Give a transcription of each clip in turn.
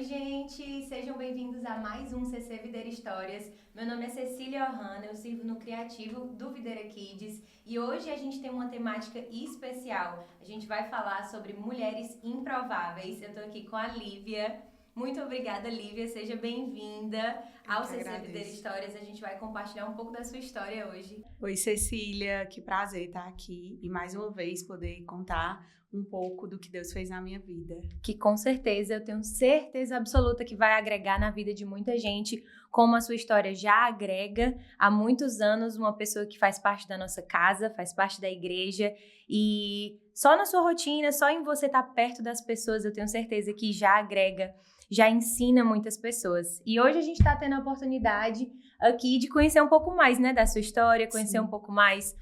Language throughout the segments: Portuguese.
Oi, gente! Sejam bem-vindos a mais um CC Videira Histórias. Meu nome é Cecília Ohana, eu sirvo no Criativo do Videira Kids e hoje a gente tem uma temática especial. A gente vai falar sobre mulheres improváveis. Eu tô aqui com a Lívia. Muito obrigada, Lívia. Seja bem-vinda Eu ao que CC Videira agradeço. Histórias. A gente vai compartilhar um pouco da sua história hoje. Oi, Cecília, que prazer estar aqui e mais uma vez poder contar um pouco do que Deus fez na minha vida. Que com certeza, eu tenho certeza absoluta que vai agregar na vida de muita gente, como a sua história já agrega há muitos anos, uma pessoa que faz parte da nossa casa, faz parte da igreja, e só na sua rotina, só em você estar perto das pessoas, eu tenho certeza que já agrega, já ensina muitas pessoas. E hoje a gente está tendo a oportunidade aqui de conhecer um pouco mais, né, da sua história, conhecer um pouco mais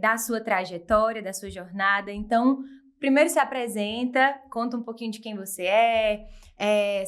da sua trajetória, da sua jornada. Então, primeiro se apresenta, conta um pouquinho de quem você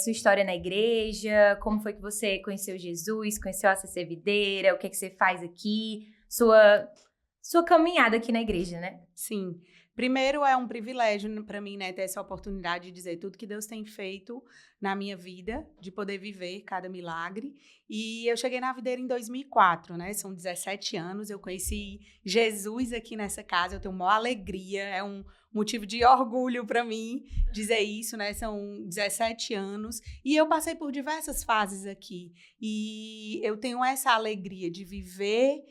sua história na igreja, como foi que você conheceu Jesus, conheceu a CC Videira, o que é que você faz aqui, sua caminhada aqui na igreja, né? Sim. Primeiro, é um privilégio para mim, né, ter essa oportunidade de dizer tudo que Deus tem feito na minha vida, de poder viver cada milagre. E eu cheguei na videira em 2004, né? São 17 anos. Eu conheci Jesus aqui nessa casa. Eu tenho uma alegria, é um motivo de orgulho para mim dizer isso, né? São 17 anos. E eu passei por diversas fases aqui. E eu tenho essa alegria de viver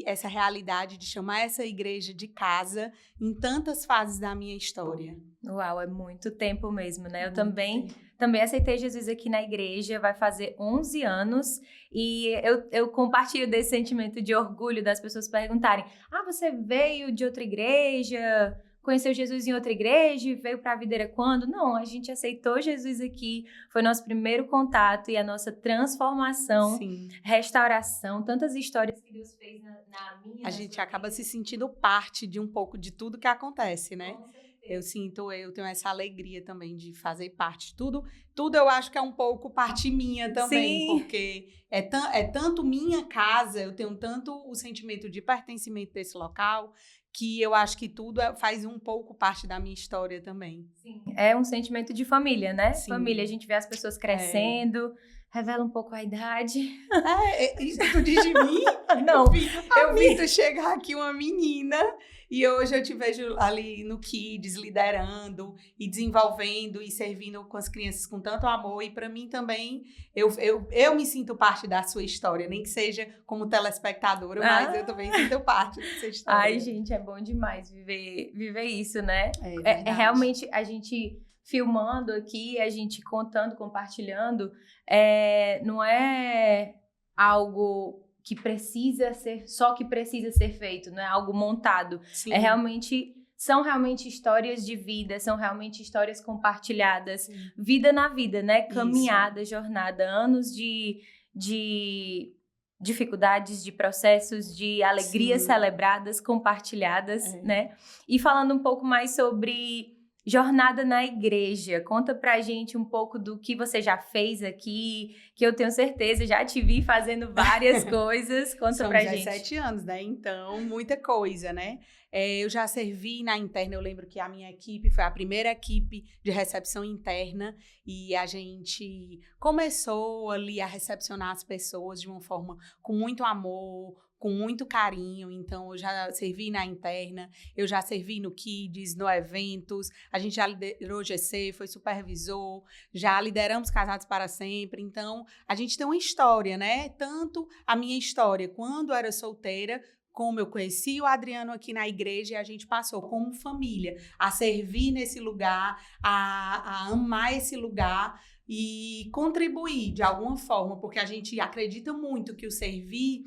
essa realidade de chamar essa igreja de casa em tantas fases da minha história. Uau, é muito tempo mesmo, né? Eu Muito também aceitei Jesus aqui na igreja, vai fazer 11 anos, e eu compartilho desse sentimento de orgulho das pessoas perguntarem: você veio de outra igreja? Conheceu Jesus em outra igreja e veio para a videira quando? Não, a gente aceitou Jesus aqui, foi nosso primeiro contato e a nossa transformação, Sim. restauração, tantas histórias que Deus fez na minha. A gente acaba se sentindo parte de um pouco de tudo que acontece, né? Com certeza. Eu tenho essa alegria também de fazer parte. Tudo eu acho que é um pouco parte minha também, Sim. porque é tanto minha casa, eu tenho tanto o sentimento de pertencimento desse local, que eu acho que tudo faz um pouco parte da minha história também. Sim, é um sentimento de família, né? Sim. Família, a gente vê as pessoas crescendo, revela um pouco a idade. Isso tu diz de mim? Não, Eu vi tu chegar aqui uma menina e hoje eu te vejo ali no Kids liderando e desenvolvendo e servindo com as crianças com tanto amor, e para mim também eu me sinto parte da sua história, nem que seja como telespectadora, mas eu também sinto parte dessa história. Ai, gente, é bom demais viver isso, né? Verdade. Realmente a gente filmando aqui, a gente contando, compartilhando, não é algo que precisa ser feito, não é algo montado. Sim. São realmente histórias de vida, são realmente histórias compartilhadas, vida na vida, né? Caminhada, jornada, anos de dificuldades, de processos, de alegrias celebradas, compartilhadas, né? E falando um pouco mais sobre jornada na igreja, conta pra gente um pouco do que você já fez aqui, que eu tenho certeza, já te vi fazendo várias coisas, conta pra gente. São 17 anos, né? Então, muita coisa, né? Eu já servi na interna, eu lembro que a minha equipe foi a primeira equipe de recepção interna e a gente começou ali a recepcionar as pessoas de uma forma com muito amor, com muito carinho. Então, eu já servi na interna, eu já servi no Kids, no Eventos, a gente já liderou GC, foi supervisor, já lideramos Casados para Sempre. Então, a gente tem uma história, né? Tanto a minha história quando eu era solteira, como eu conheci o Adriano aqui na igreja, e a gente passou como família a servir nesse lugar, a amar esse lugar e contribuir de alguma forma, porque a gente acredita muito que o servir,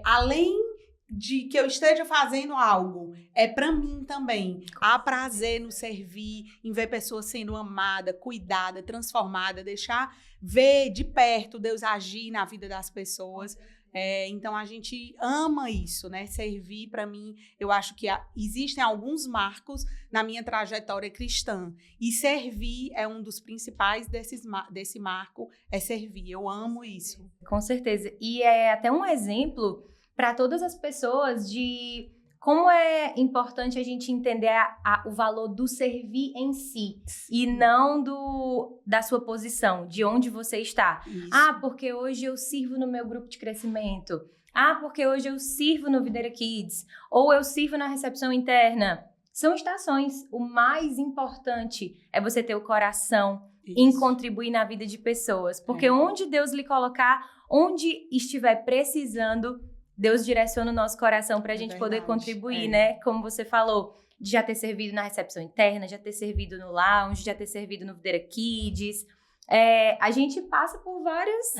além de que eu esteja fazendo algo, é para mim também. Há prazer no servir, em ver pessoas sendo amada, cuidada, transformada, deixar ver de perto Deus agir na vida das pessoas. Então a gente ama isso, né? Servir, para mim, eu acho que existem alguns marcos na minha trajetória cristã, e servir é um dos principais desse marco, é servir. Eu amo isso. Com certeza. E é até um exemplo para todas as pessoas de como é importante a gente entender o valor do servir em si e não da sua posição, de onde você está. Isso. Porque hoje eu sirvo no meu grupo de crescimento. Porque hoje eu sirvo no Videira Kids. Ou eu sirvo na recepção interna. São estações. O mais importante é você ter o coração em contribuir na vida de pessoas. Porque onde Deus lhe colocar, onde estiver precisando, Deus direciona o nosso coração para a gente poder contribuir, né? Como você falou, de já ter servido na recepção interna, já ter servido no lounge, já ter servido no Videira Kids. A gente passa por várias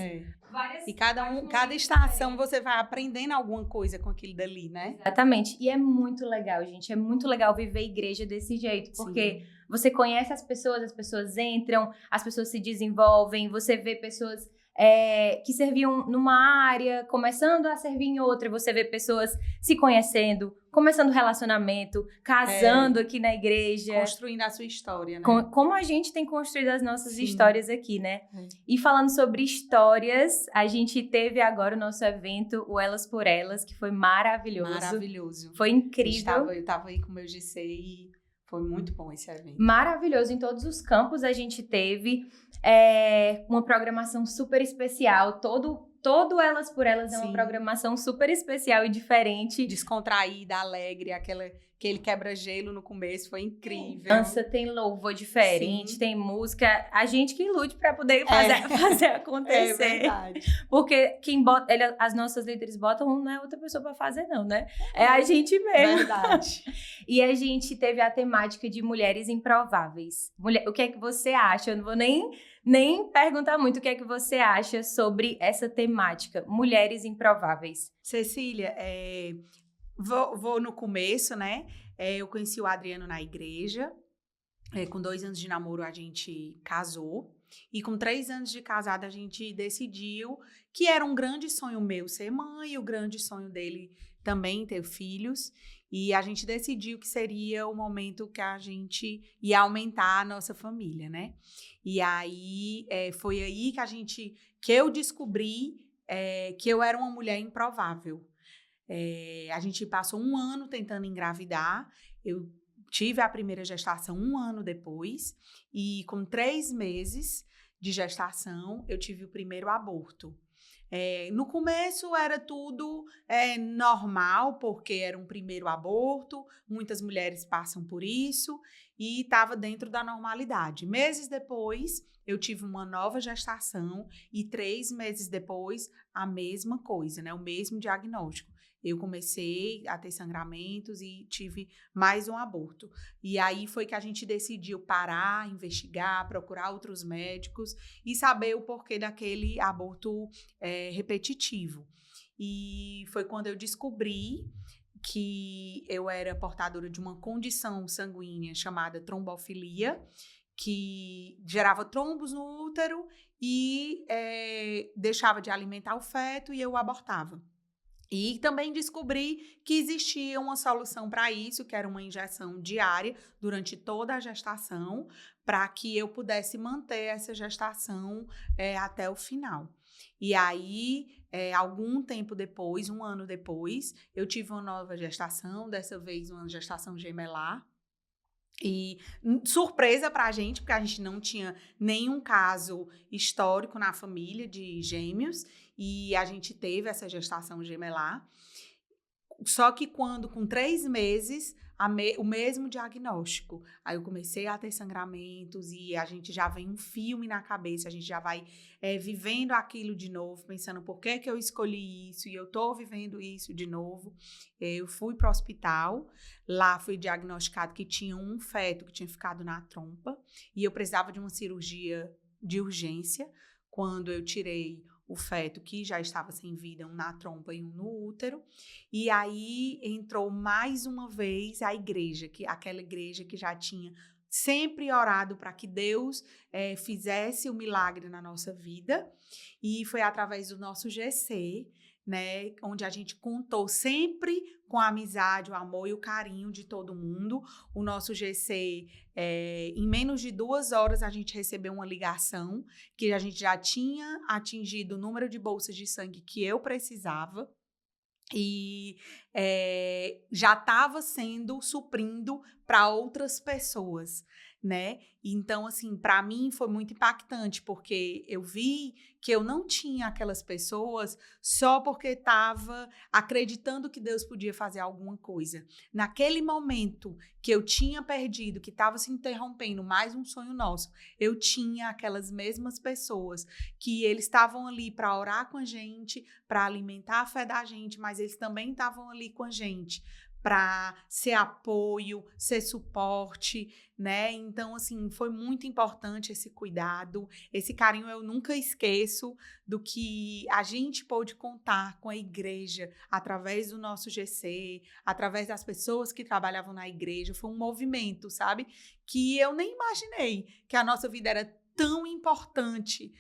e cada estação você vai aprendendo alguma coisa com aquilo dali, né? Exatamente. E é muito legal, gente. É muito legal viver igreja desse jeito. Porque você conhece as pessoas entram, as pessoas se desenvolvem, você vê pessoas que serviam numa área, começando a servir em outra, você vê pessoas se conhecendo, começando relacionamento, casando aqui na igreja. Construindo a sua história, né? Como a gente tem construído as nossas histórias aqui, né? E falando sobre histórias, a gente teve agora o nosso evento, o Elas por Elas, que foi maravilhoso. Maravilhoso. Foi incrível. Eu tava aí com o meu GC e foi muito bom esse evento. Maravilhoso. Em todos os campos a gente teve uma programação super especial. Todo Elas por Elas é uma programação super especial e diferente. Descontraída, alegre, aquele quebra-gelo no começo foi incrível. Dança, tem louvor diferente, tem música. A gente que lute para poder fazer acontecer. É verdade. Porque quem bota, as nossas líderes botam, não é outra pessoa para fazer não, né? É a gente mesmo. Verdade. E a gente teve a temática de mulheres improváveis. O que é que você acha? Eu não vou nem perguntar muito o que é que você acha sobre essa temática, mulheres improváveis. Cecília, vou no começo, né? Eu conheci o Adriano na igreja. Com 2 anos de namoro, a gente casou. E com 3 anos de casada, a gente decidiu que era um grande sonho meu ser mãe, e o grande sonho dele também ter filhos. E a gente decidiu que seria o momento que a gente ia aumentar a nossa família, né? E aí, foi aí que eu descobri que eu era uma mulher improvável. A gente passou 1 ano tentando engravidar. Eu tive a primeira gestação 1 ano depois. E com 3 meses de gestação, eu tive o primeiro aborto. No começo era tudo normal, porque era um primeiro aborto, muitas mulheres passam por isso e estava dentro da normalidade. Meses depois, eu tive uma nova gestação e 3 meses depois, a mesma coisa, né? O mesmo diagnóstico. Eu comecei a ter sangramentos e tive mais um aborto. E aí foi que a gente decidiu parar, investigar, procurar outros médicos e saber o porquê daquele aborto repetitivo. E foi quando eu descobri que eu era portadora de uma condição sanguínea chamada trombofilia, que gerava trombos no útero e deixava de alimentar o feto e eu abortava. E também descobri que existia uma solução para isso, que era uma injeção diária durante toda a gestação, para que eu pudesse manter essa gestação até o final. E aí, algum tempo depois, 1 ano depois, eu tive uma nova gestação, dessa vez uma gestação gemelar. E surpresa pra gente, porque a gente não tinha nenhum caso histórico na família de gêmeos, e a gente teve essa gestação gemelar. Só que com 3 meses, o mesmo diagnóstico. Aí eu comecei a ter sangramentos e a gente já vem um filme na cabeça, a gente já vai vivendo aquilo de novo, pensando por que eu escolhi isso e eu tô vivendo isso de novo. Eu fui para o hospital, lá fui diagnosticado que tinha um feto que tinha ficado na trompa e eu precisava de uma cirurgia de urgência. Quando eu tirei o feto que já estava sem vida, um na trompa e um no útero. E aí entrou mais uma vez a igreja, aquela igreja que já tinha sempre orado para que Deus fizesse o milagre na nossa vida. E foi através do nosso GC, né, onde a gente contou sempre com a amizade, o amor e o carinho de todo mundo. O nosso GC, em menos de 2 horas, a gente recebeu uma ligação que a gente já tinha atingido o número de bolsas de sangue que eu precisava. E já estava suprindo para outras pessoas, né? Então, assim, para mim foi muito impactante, porque eu vi que eu não tinha aquelas pessoas só porque estava acreditando que Deus podia fazer alguma coisa. Naquele momento que eu tinha perdido, que estava se interrompendo mais um sonho nosso, eu tinha aquelas mesmas pessoas que eles estavam ali para orar com a gente, para alimentar a fé da gente, mas eles também estavam ali com a gente para ser apoio, ser suporte, né? Então, assim, foi muito importante esse cuidado, esse carinho. Eu nunca esqueço do que a gente pôde contar com a igreja através do nosso GC, através das pessoas que trabalhavam na igreja. Foi um movimento, sabe? Que eu nem imaginei que a nossa vida era tão importante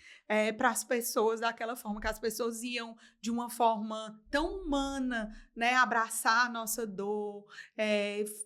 para as pessoas daquela forma, que as pessoas iam de uma forma tão humana, né, abraçar a nossa dor,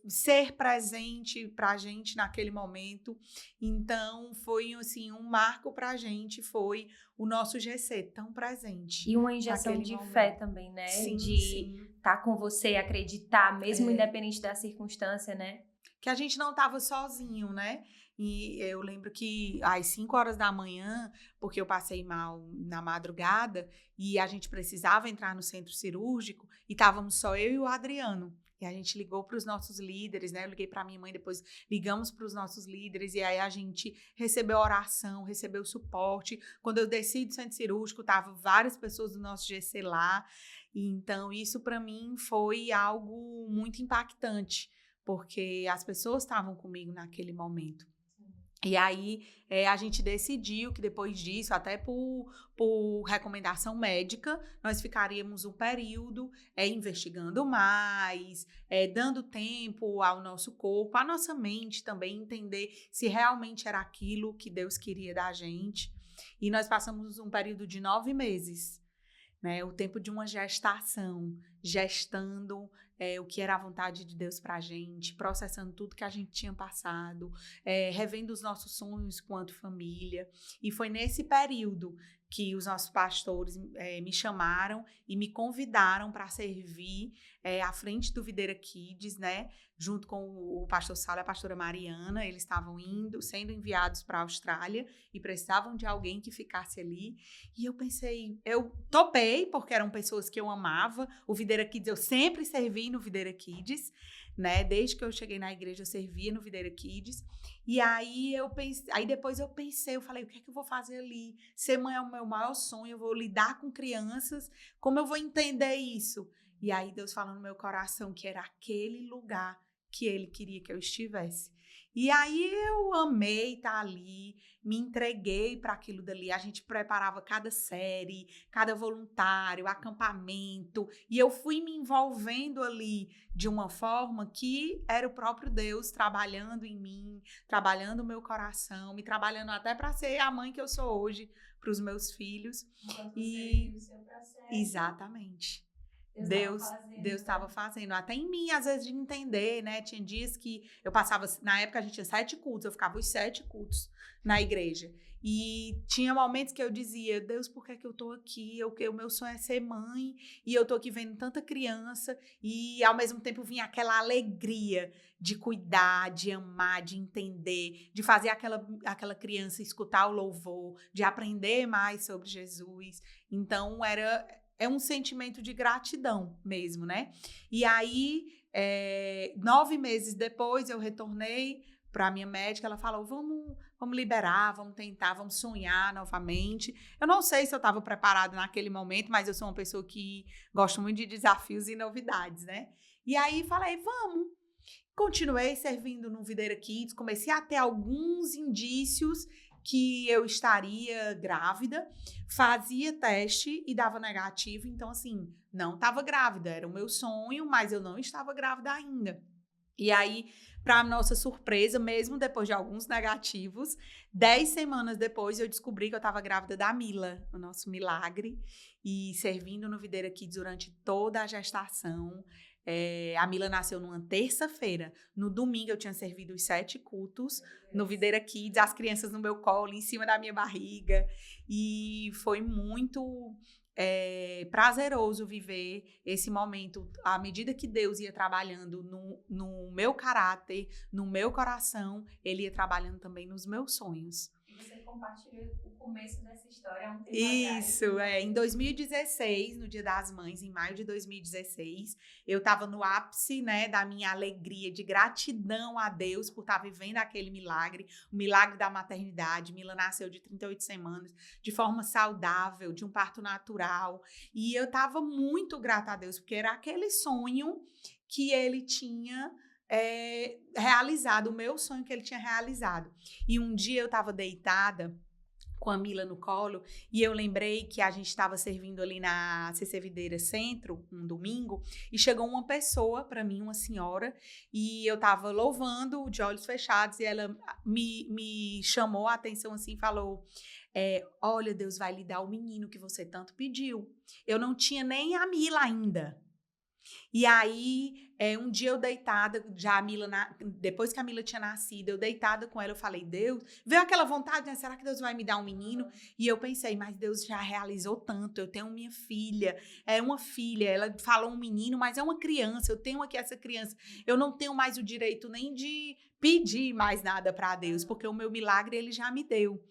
ser presente para a gente naquele momento. Então, foi assim, um marco para a gente, foi o nosso GC tão presente. E uma injeção de fé também, né? Sim, de estar com você, acreditar, mesmo independente da circunstância, né? Que a gente não estava sozinho, né? E eu lembro que às 5 horas da manhã, porque eu passei mal na madrugada e a gente precisava entrar no centro cirúrgico e estávamos só eu e o Adriano. E a gente ligou para os nossos líderes, né? Eu liguei para minha mãe, depois ligamos para os nossos líderes e aí a gente recebeu oração, recebeu suporte. Quando eu desci do centro cirúrgico, estavam várias pessoas do nosso GC lá. Então, isso para mim foi algo muito impactante, porque as pessoas estavam comigo naquele momento. E aí, a gente decidiu que depois disso, até por recomendação médica, nós ficaríamos um período investigando mais, dando tempo ao nosso corpo, à nossa mente também, entender se realmente era aquilo que Deus queria da gente. E nós passamos um período de 9 meses, né? O tempo de uma gestação, gestando o que era a vontade de Deus para a gente, processando tudo que a gente tinha passado, revendo os nossos sonhos quanto família. E foi nesse período que os nossos pastores me chamaram e me convidaram para servir à frente do Videira Kids, né? Junto com o pastor Saulo e a pastora Mariana. Eles estavam sendo enviados para a Austrália e precisavam de alguém que ficasse ali. E eu pensei, eu topei, porque eram pessoas que eu amava. O Videira Kids, eu sempre servi no Videira Kids, né? Desde que eu cheguei na igreja, eu servia no Videira Kids. E aí depois eu pensei, eu falei, o que é que eu vou fazer ali? Ser mãe é o meu maior sonho, eu vou lidar com crianças, como eu vou entender isso? E aí Deus falou no meu coração que era aquele lugar que Ele queria que eu estivesse. E aí eu amei estar ali, me entreguei para aquilo dali. A gente preparava cada série, cada voluntário, acampamento, e eu fui me envolvendo ali de uma forma que era o próprio Deus trabalhando em mim, trabalhando o meu coração, me trabalhando até para ser a mãe que eu sou hoje para os meus filhos. Enquanto E você o seu processo, exatamente. Deus Deus estava fazendo, até em mim, às vezes, de entender, né? Tinha dias que eu passava, na época a gente tinha 7 cultos, eu ficava os 7 cultos na igreja. E tinha momentos que eu dizia, Deus, por que é que eu tô aqui? O meu sonho é ser mãe, e eu tô aqui vendo tanta criança, e ao mesmo tempo vinha aquela alegria de cuidar, de amar, de entender, de fazer aquela criança escutar o louvor, de aprender mais sobre Jesus. Então, é um sentimento de gratidão mesmo, né? E aí, 9 meses depois, eu retornei para a minha médica, ela falou, vamos liberar, vamos tentar, vamos sonhar novamente. Eu não sei se eu estava preparada naquele momento, mas eu sou uma pessoa que gosta muito de desafios e novidades, né? E aí, falei, vamos. Continuei servindo no Videira Kids, comecei a ter alguns indícios que eu estaria grávida, fazia teste e dava negativo, então assim, não estava grávida, era o meu sonho, mas eu não estava grávida ainda. E aí, para nossa surpresa, mesmo depois de alguns negativos, 10 semanas depois eu descobri que eu estava grávida da Mila, o nosso milagre, e servindo no Videira Kids durante toda a gestação. A Mila nasceu numa terça-feira. No domingo eu tinha servido os 7 cultos no Videira Kids, as crianças no meu colo, em cima da minha barriga. E foi muito prazeroso viver esse momento, à medida que Deus ia trabalhando no meu caráter, no meu coração, Ele ia trabalhando também nos meus sonhos. Você compartilhou o começo dessa história há um tempo Isso, atrás. em 2016, no Dia das Mães, em maio de 2016, eu estava no ápice, né, da minha alegria, de gratidão a Deus por estar vivendo aquele milagre, o milagre da maternidade. Mila nasceu de 38 semanas, de forma saudável, de um parto natural, e eu estava muito grata a Deus, porque era aquele sonho que Ele tinha realizado, o meu sonho que Ele tinha realizado. E um dia eu estava deitada com a Mila no colo, e eu lembrei que a gente estava servindo ali na CC Videira Centro, um domingo, e chegou uma pessoa para mim, uma senhora, e eu estava louvando de olhos fechados, e ela me chamou a atenção assim, falou, olha, Deus vai lhe dar o menino que você tanto pediu. Eu não tinha nem a Mila ainda. E aí, um dia eu deitada, já a Mila, depois que a Mila tinha nascido, eu deitada com ela, eu falei, Deus, veio aquela vontade, né? Será que Deus vai me dar um menino? E eu pensei, mas Deus já realizou tanto, eu tenho minha filha, é uma filha, ela falou um menino, mas é uma criança, eu tenho aqui essa criança, eu não tenho mais o direito nem de pedir mais nada para Deus, porque o meu milagre Ele já me deu.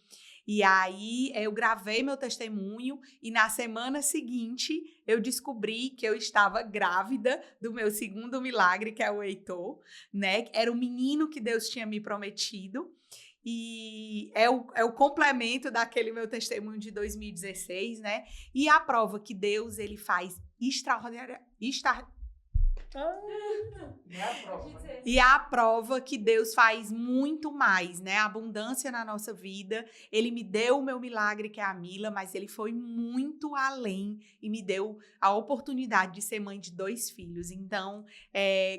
E aí eu gravei meu testemunho e na semana seguinte eu descobri que eu estava grávida do meu segundo milagre, que é o Heitor, né? Era o menino que Deus tinha me prometido. E é o complemento daquele meu testemunho de 2016, né? E a prova que Deus, ele faz extraordinária. E a prova que Deus faz muito mais, né? Abundância na nossa vida. Ele me deu o meu milagre, que é a Mila, mas ele foi muito além e me deu a oportunidade de ser mãe de 2 filhos. Então,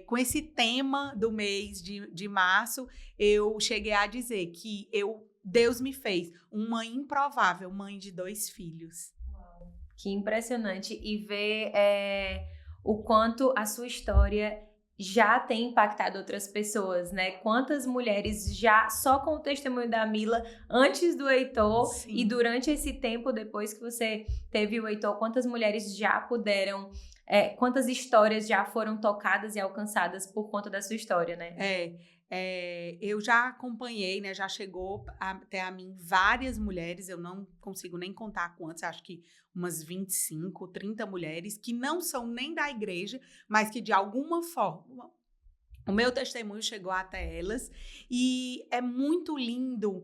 com esse tema do mês de março, eu cheguei a dizer que Deus me fez uma improvável mãe de 2 filhos. Uau, que impressionante. E ver o quanto a sua história já tem impactado outras pessoas, né? Quantas mulheres já, só com o testemunho da Mila, antes do Heitor, sim, e durante esse tempo depois que você teve o Heitor, quantas mulheres já puderam, quantas histórias já foram tocadas e alcançadas por conta da sua história, né? Eu já acompanhei, né? Já chegou até a mim várias mulheres, eu não consigo nem contar quantas, acho que umas 25, 30 mulheres que não são nem da igreja, mas que de alguma forma o meu testemunho chegou até elas. E é muito lindo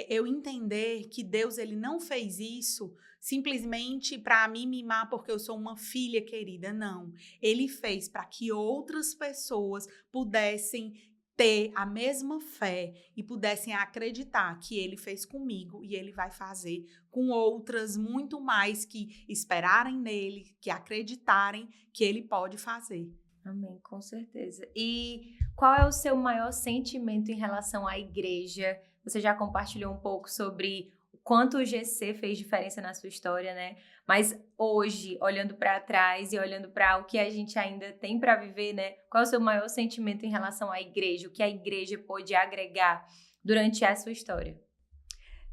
eu entender que Deus, ele não fez isso simplesmente para me mimar porque eu sou uma filha querida, não. Ele fez para que outras pessoas pudessem ter a mesma fé e pudessem acreditar que Ele fez comigo e Ele vai fazer com outras muito mais que esperarem nele, que acreditarem que Ele pode fazer. Amém, com certeza. E qual é o seu maior sentimento em relação à igreja? Você já compartilhou um pouco sobre o quanto o GC fez diferença na sua história, né? Mas hoje, olhando para trás e olhando para o que a gente ainda tem para viver, né? Qual é o seu maior sentimento em relação à igreja? O que a igreja pôde agregar durante a sua história?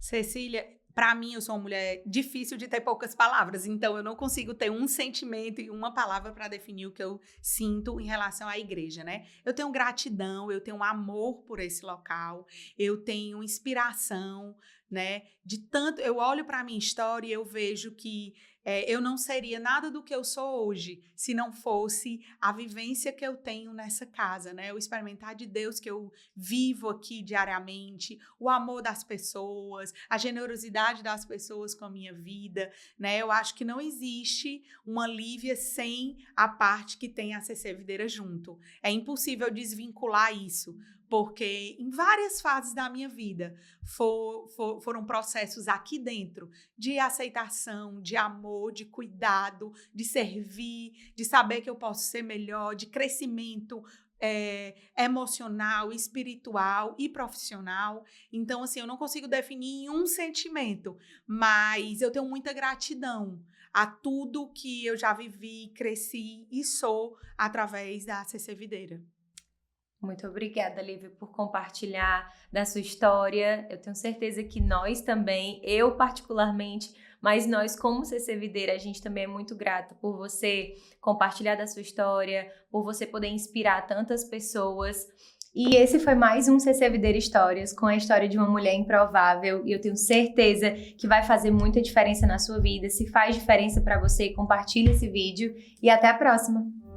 Cecília, para mim, eu sou uma mulher difícil de ter poucas palavras, então eu não consigo ter um sentimento e uma palavra para definir o que eu sinto em relação à igreja, né? Eu tenho gratidão, eu tenho amor por esse local, eu tenho inspiração, né? De tanto, eu olho para a minha história e eu vejo que eu não seria nada do que eu sou hoje se não fosse a vivência que eu tenho nessa casa, né? O experimentar de Deus que eu vivo aqui diariamente, o amor das pessoas, a generosidade das pessoas com a minha vida, né? Eu acho que não existe uma Lívia sem a parte que tem a CC Videira junto. É impossível desvincular isso, porque em várias fases da minha vida foram processos aqui dentro de aceitação, de amor, de cuidado, de servir, de saber que eu posso ser melhor, de crescimento emocional, espiritual e profissional. Então, assim, eu não consigo definir em um sentimento, mas eu tenho muita gratidão a tudo que eu já vivi, cresci e sou através da CC Videira. Muito obrigada, Lívia, por compartilhar da sua história. Eu tenho certeza que nós também, eu particularmente, Mas nós, como CC Videira, a gente também é muito grata por você compartilhar da sua história, por você poder inspirar tantas pessoas. E esse foi mais um CC Videira Histórias, com a história de uma mulher improvável, e eu tenho certeza que vai fazer muita diferença na sua vida. Se faz diferença para você, compartilhe esse vídeo e até a próxima!